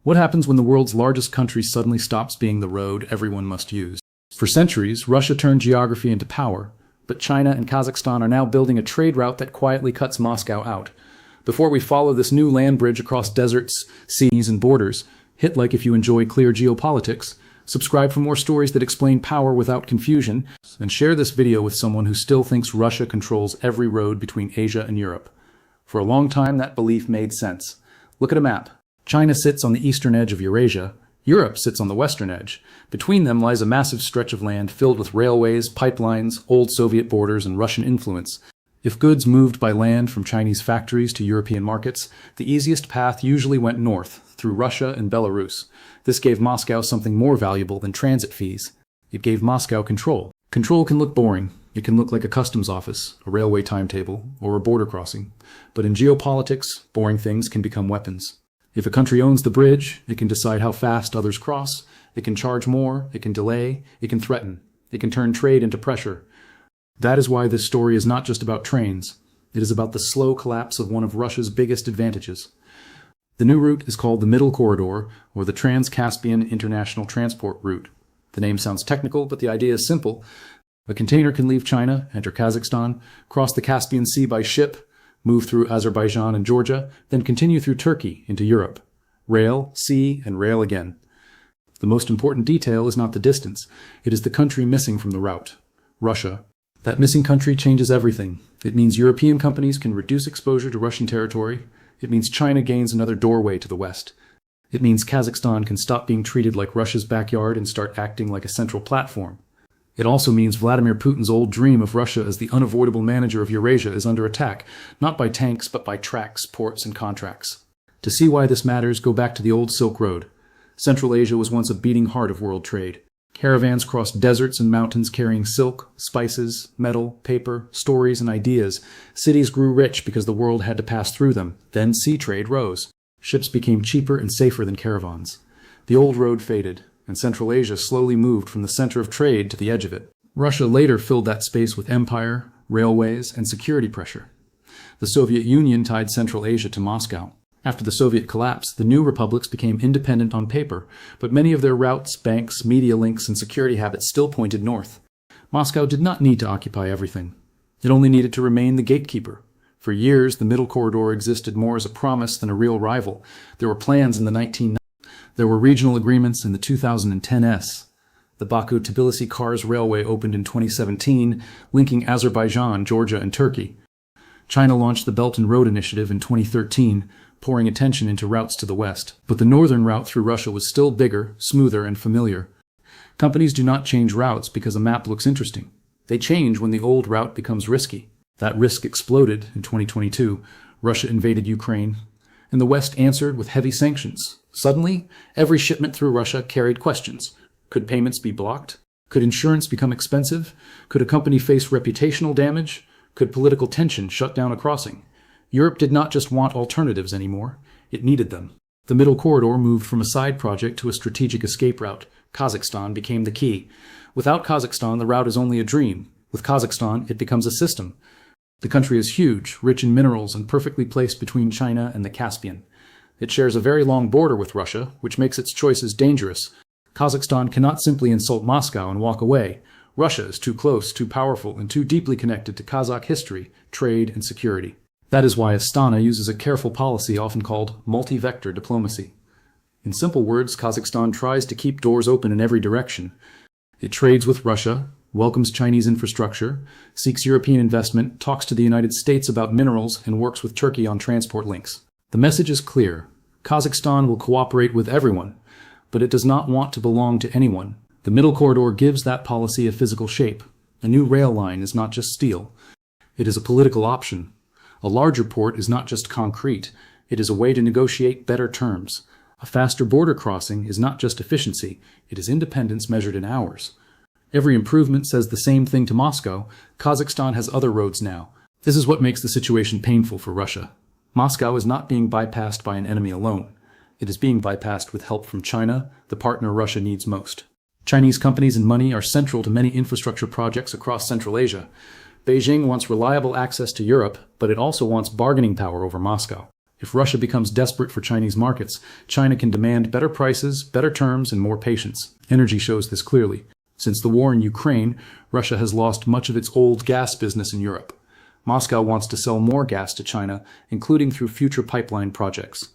What happens when the world's largest country suddenly stops being the road everyone must use? For centuries, Russia turned geography into power, but China and Kazakhstan are now building a trade route that quietly cuts Moscow out. Before we follow this new land bridge across deserts, seas, and borders, hit like if you enjoy clear geopolitics, subscribe for more stories that explain power without confusion, and share this video with someone who still thinks Russia controls every road between Asia and Europe. For a long time, that belief made sense. Look at a map. China sits on the eastern edge of Eurasia. Europe sits on the western edge. Between them lies a massive stretch of land filled with railways, pipelines, old Soviet borders, and Russian influence. If goods moved by land from Chinese factories to European markets, the easiest path usually went north, through Russia and Belarus. This gave Moscow something more valuable than transit fees. It gave Moscow control. Control can look boring. It can look like a customs office, a railway timetable, or a border crossing. But in geopolitics, boring things can become weapons. If a country owns the bridge, it can decide how fast others cross, it can charge more, it can delay, it can threaten, it can turn trade into pressure. That is why this story is not just about trains. It is about the slow collapse of one of Russia's biggest advantages. The new route is called the Middle Corridor, or the Trans-Caspian International Transport Route. The name sounds technical, but the idea is simple. A container can leave China, enter Kazakhstan, cross the Caspian Sea by ship, move through Azerbaijan and Georgia, then continue through Turkey into Europe. Rail, sea, and rail again. The most important detail is not the distance. It is the country missing from the route. Russia. That missing country changes everything. It means European companies can reduce exposure to Russian territory. It means China gains another doorway to the West. It means Kazakhstan can stop being treated like Russia's backyard and start acting like a central platform. It also means Vladimir Putin's old dream of Russia as the unavoidable manager of Eurasia is under attack, not by tanks but by tracks, ports, and contracts. To see why this matters, go back to the old Silk Road. Central Asia was once a beating heart of world trade. Caravans crossed deserts and mountains carrying silk, spices, metal, paper, stories, and ideas. Cities grew rich because the world had to pass through them. Then sea trade rose. Ships became cheaper and safer than caravans. The old road faded, and Central Asia slowly moved from the center of trade to the edge of it. Russia later filled that space with empire, railways, and security pressure. The Soviet Union tied Central Asia to Moscow. After the Soviet collapse, the new republics became independent on paper, but many of their routes, banks, media links, and security habits still pointed north. Moscow did not need to occupy everything. It only needed to remain the gatekeeper. For years, the Middle Corridor existed more as a promise than a real rival. There were plans in the 1990s. There were regional agreements in the 2010s. The Baku-Tbilisi-Kars Railway opened in 2017, linking Azerbaijan, Georgia, and Turkey. China launched the Belt and Road Initiative in 2013, pouring attention into routes to the west. But the northern route through Russia was still bigger, smoother, and familiar. Companies do not change routes because a map looks interesting. They change when the old route becomes risky. That risk exploded in 2022. Russia invaded Ukraine, and the West answered with heavy sanctions. Suddenly, every shipment through Russia carried questions. Could payments be blocked? Could insurance become expensive? Could a company face reputational damage? Could political tension shut down a crossing? Europe did not just want alternatives anymore. It needed them. The Middle Corridor moved from a side project to a strategic escape route. Kazakhstan became the key. Without Kazakhstan, the route is only a dream. With Kazakhstan, it becomes a system. The country is huge, rich in minerals, and perfectly placed between China and the Caspian. It shares a very long border with Russia, which makes its choices dangerous. Kazakhstan cannot simply insult Moscow and walk away. Russia is too close, too powerful, and too deeply connected to Kazakh history, trade, and security. That is why Astana uses a careful policy often called multi-vector diplomacy. In simple words, Kazakhstan tries to keep doors open in every direction. It trades with Russia, welcomes Chinese infrastructure, seeks European investment, talks to the United States about minerals, and works with Turkey on transport links. The message is clear. Kazakhstan will cooperate with everyone, but it does not want to belong to anyone. The Middle Corridor gives that policy a physical shape. A new rail line is not just steel. It is a political option. A larger port is not just concrete. It is a way to negotiate better terms. A faster border crossing is not just efficiency. It is independence measured in hours. Every improvement says the same thing to Moscow. Kazakhstan has other roads now. This is what makes the situation painful for Russia. Moscow is not being bypassed by an enemy alone. It is being bypassed with help from China, the partner Russia needs most. Chinese companies and money are central to many infrastructure projects across Central Asia. Beijing wants reliable access to Europe, but it also wants bargaining power over Moscow. If Russia becomes desperate for Chinese markets, China can demand better prices, better terms, and more patience. Energy shows this clearly. Since the war in Ukraine, Russia has lost much of its old gas business in Europe. Moscow wants to sell more gas to China, including through future pipeline projects.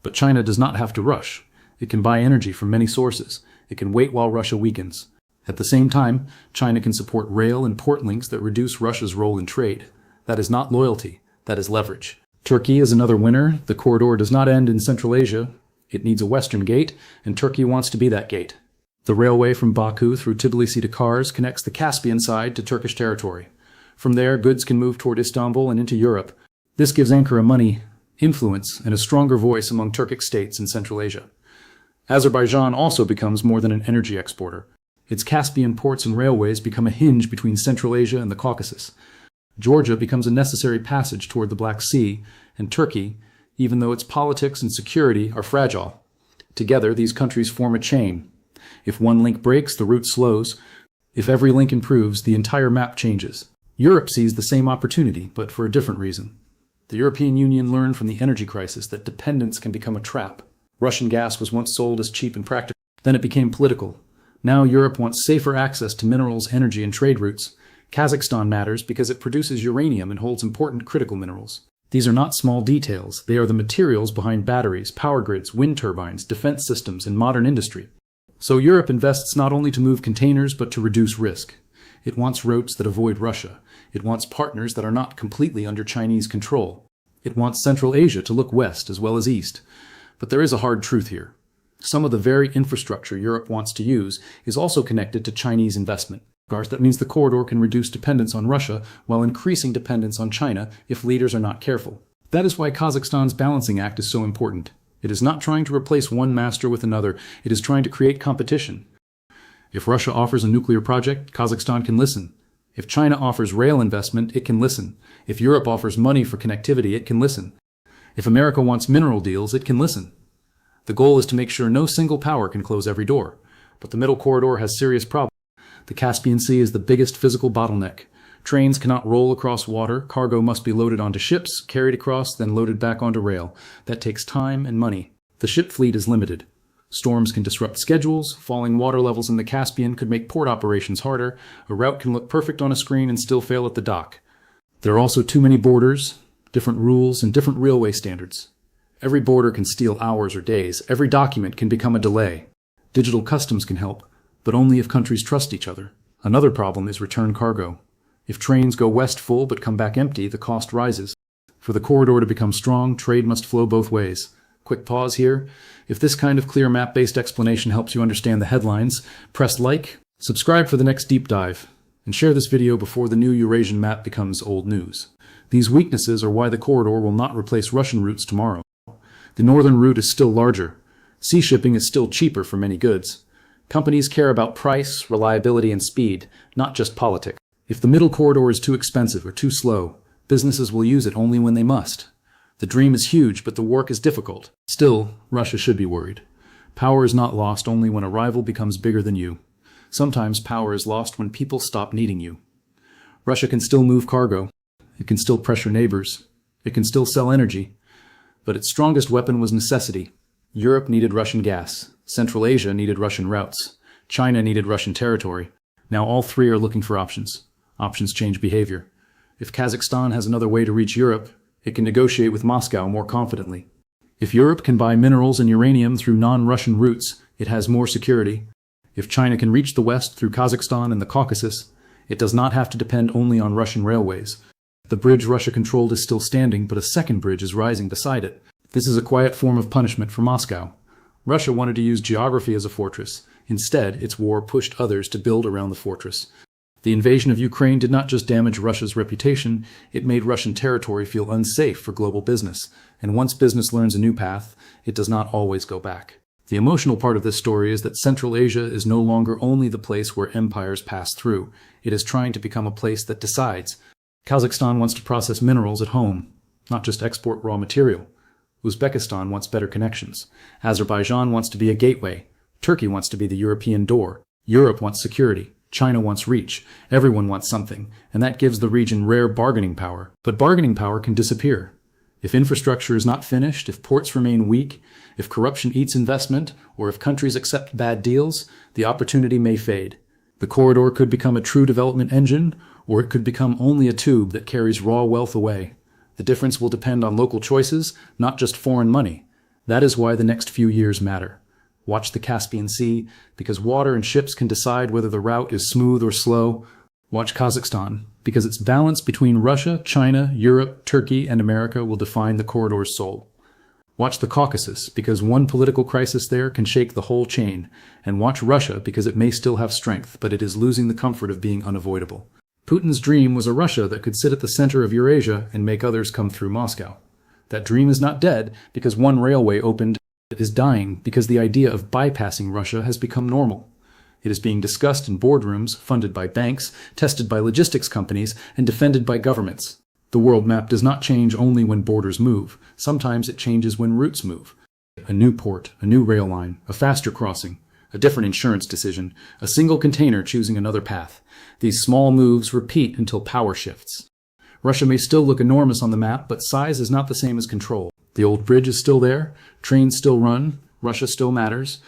But China does not have to rush. It can buy energy from many sources. It can wait while Russia weakens. At the same time, China can support rail and port links that reduce Russia's role in trade. That is not loyalty, that is leverage. Turkey is another winner. The corridor does not end in Central Asia. It needs a western gate, and Turkey wants to be that gate. The railway from Baku through Tbilisi to Kars connects the Caspian side to Turkish territory. From there, goods can move toward Istanbul and into Europe. This gives Ankara money, influence, and a stronger voice among Turkic states in Central Asia. Azerbaijan also becomes more than an energy exporter. Its Caspian ports and railways become a hinge between Central Asia and the Caucasus. Georgia becomes a necessary passage toward the Black Sea, and Turkey, even though its politics and security are fragile. Together, these countries form a chain. If one link breaks, the route slows. If every link improves, the entire map changes. Europe sees the same opportunity, but for a different reason. The European Union learned from the energy crisis that dependence can become a trap. Russian gas was once sold as cheap and practical. Then it became political. Now Europe wants safer access to minerals, energy, and trade routes. Kazakhstan matters because it produces uranium and holds important critical minerals. These are not small details. They are the materials behind batteries, power grids, wind turbines, defense systems, and modern industry. So Europe invests not only to move containers, but to reduce risk. It wants routes that avoid Russia. It wants partners that are not completely under Chinese control. It wants Central Asia to look west as well as east. But there is a hard truth here. Some of the very infrastructure Europe wants to use is also connected to Chinese investment. That means the corridor can reduce dependence on Russia while increasing dependence on China if leaders are not careful. That is why Kazakhstan's balancing act is so important. It is not trying to replace one master with another. It is trying to create competition. If Russia offers a nuclear project, Kazakhstan can listen. If China offers rail investment, it can listen. If Europe offers money for connectivity, it can listen. If America wants mineral deals, it can listen. The goal is to make sure no single power can close every door. But the middle corridor has serious problems. The Caspian Sea is the biggest physical bottleneck. Trains cannot roll across water. Cargo must be loaded onto ships, carried across, then loaded back onto rail. That takes time and money. The ship fleet is limited. Storms can disrupt schedules. Falling water levels in the Caspian could make port operations harder. A route can look perfect on a screen and still fail at the dock. There are also too many borders, different rules, and different railway standards. Every border can steal hours or days. Every document can become a delay. Digital customs can help, but only if countries trust each other. Another problem is return cargo. If trains go west full but come back empty, the cost rises. For the corridor to become strong, trade must flow both ways. Quick pause here. If this kind of clear map-based explanation helps you understand the headlines, press like, subscribe for the next deep dive, and share this video before the new Eurasian map becomes old news. These weaknesses are why the corridor will not replace Russian routes tomorrow. The northern route is still larger. Sea shipping is still cheaper for many goods. Companies care about price, reliability, and speed, not just politics. If the middle corridor is too expensive or too slow, businesses will use it only when they must. The dream is huge, but the work is difficult. Still, Russia should be worried. Power is not lost only when a rival becomes bigger than you. Sometimes power is lost when people stop needing you. Russia can still move cargo. It can still pressure neighbors. It can still sell energy. But its strongest weapon was necessity. Europe needed Russian gas. Central Asia needed Russian routes. China needed Russian territory. Now all three are looking for options. Options change behavior. If Kazakhstan has another way to reach Europe, it can negotiate with Moscow more confidently. If Europe can buy minerals and uranium through non-Russian routes, it has more security. If China can reach the west through Kazakhstan and the Caucasus, it does not have to depend only on Russian railways. The bridge Russia controlled is still standing, but a second bridge is rising beside it. This is a quiet form of punishment for Moscow. Russia wanted to use geography as a fortress. Instead, its war pushed others to build around the fortress. The invasion of Ukraine did not just damage Russia's reputation, it made Russian territory feel unsafe for global business. And once business learns a new path, it does not always go back. The emotional part of this story is that Central Asia is no longer only the place where empires pass through. It is trying to become a place that decides. Kazakhstan wants to process minerals at home, not just export raw material. Uzbekistan wants better connections. Azerbaijan wants to be a gateway. Turkey wants to be the European door. Europe wants security. China wants reach. Everyone wants something, and that gives the region rare bargaining power. But bargaining power can disappear. If infrastructure is not finished, if ports remain weak, if corruption eats investment, or if countries accept bad deals, the opportunity may fade. The corridor could become a true development engine, or it could become only a tube that carries raw wealth away. The difference will depend on local choices, not just foreign money. That is why the next few years matter. Watch the Caspian Sea, because water and ships can decide whether the route is smooth or slow. Watch Kazakhstan, because its balance between Russia, China, Europe, Turkey, and America will define the corridor's soul. Watch the Caucasus, because one political crisis there can shake the whole chain. And watch Russia, because it may still have strength, but it is losing the comfort of being unavoidable. Putin's dream was a Russia that could sit at the center of Eurasia and make others come through Moscow. That dream is not dead because one railway opened. It is dying because the idea of bypassing Russia has become normal. It is being discussed in boardrooms, funded by banks, tested by logistics companies, and defended by governments. The world map does not change only when borders move. Sometimes it changes when routes move. A new port, a new rail line, a faster crossing, a different insurance decision, a single container choosing another path. These small moves repeat until power shifts. Russia may still look enormous on the map, but size is not the same as control. The old bridge is still there, trains still run, Russia still matters,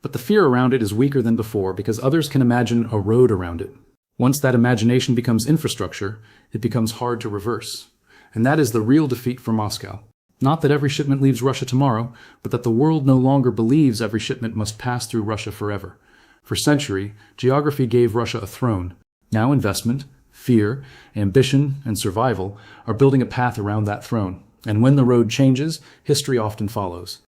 but the fear around it is weaker than before because others can imagine a road around it. Once that imagination becomes infrastructure, it becomes hard to reverse. And that is the real defeat for Moscow. Not that every shipment leaves Russia tomorrow, but that the world no longer believes every shipment must pass through Russia forever. For centuries, geography gave Russia a throne. Now investment, fear, ambition, and survival are building a path around that throne. And when the road changes, history often follows.